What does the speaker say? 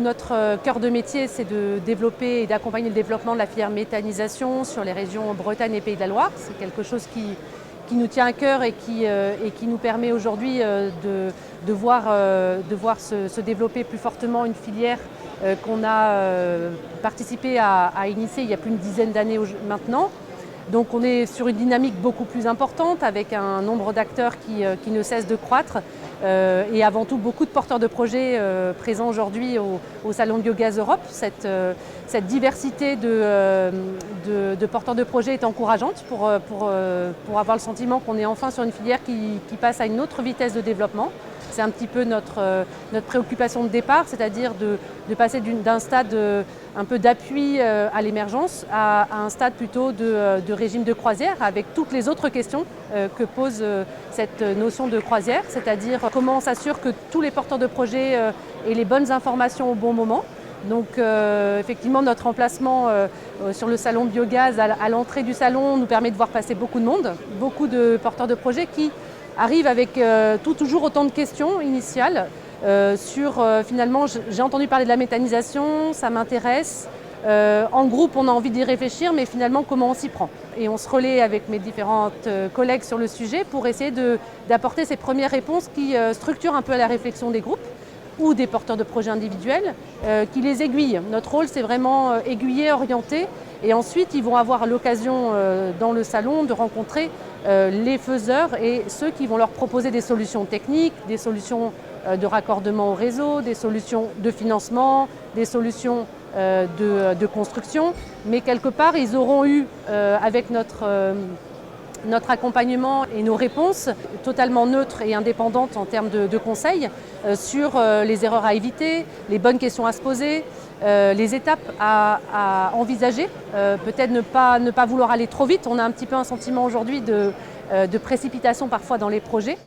notre cœur de métier, c'est de développer et d'accompagner le développement de la filière méthanisation sur les régions Bretagne et Pays de la Loire. C'est quelque chose qui nous tient à cœur et qui nous permet aujourd'hui de voir se développer plus fortement une filière qu'on a participé à initier il y a plus d'une dizaine d'années maintenant. Donc on est sur une dynamique beaucoup plus importante avec un nombre d'acteurs qui ne cesse de croître et avant tout beaucoup de porteurs de projets présents aujourd'hui au Salon Biogaz Europe. Cette diversité de porteurs de projets est encourageante pour avoir le sentiment qu'on est enfin sur une filière qui passe à une autre vitesse de développement. C'est un petit peu notre préoccupation de départ, c'est-à-dire de passer d'un stade un peu d'appui à l'émergence à un stade plutôt de régime de croisière avec toutes les autres questions que pose cette notion de croisière, c'est-à-dire comment on s'assure que tous les porteurs de projets aient les bonnes informations au bon moment. Donc effectivement notre emplacement sur le salon Biogaz à l'entrée du salon nous permet de voir passer beaucoup de monde, beaucoup de porteurs de projets qui arrive avec toujours autant de questions initiales sur finalement j'ai entendu parler de la méthanisation, ça m'intéresse. En groupe on a envie d'y réfléchir mais finalement comment on s'y prend. Et on se relaie avec mes différentes collègues sur le sujet pour essayer d'apporter ces premières réponses qui structurent un peu la réflexion des groupes ou des porteurs de projets individuels qui les aiguillent. Notre rôle c'est vraiment aiguiller, orienter et ensuite ils vont avoir l'occasion dans le salon de rencontrer les faiseurs et ceux qui vont leur proposer des solutions techniques, des solutions de raccordement au réseau, des solutions de financement, des solutions de construction. Mais quelque part, ils auront eu, avec notre accompagnement et nos réponses totalement neutres et indépendantes en termes de conseils sur les erreurs à éviter, les bonnes questions à se poser, les étapes à envisager, peut-être ne pas vouloir aller trop vite. On a un petit peu un sentiment aujourd'hui de précipitation parfois dans les projets.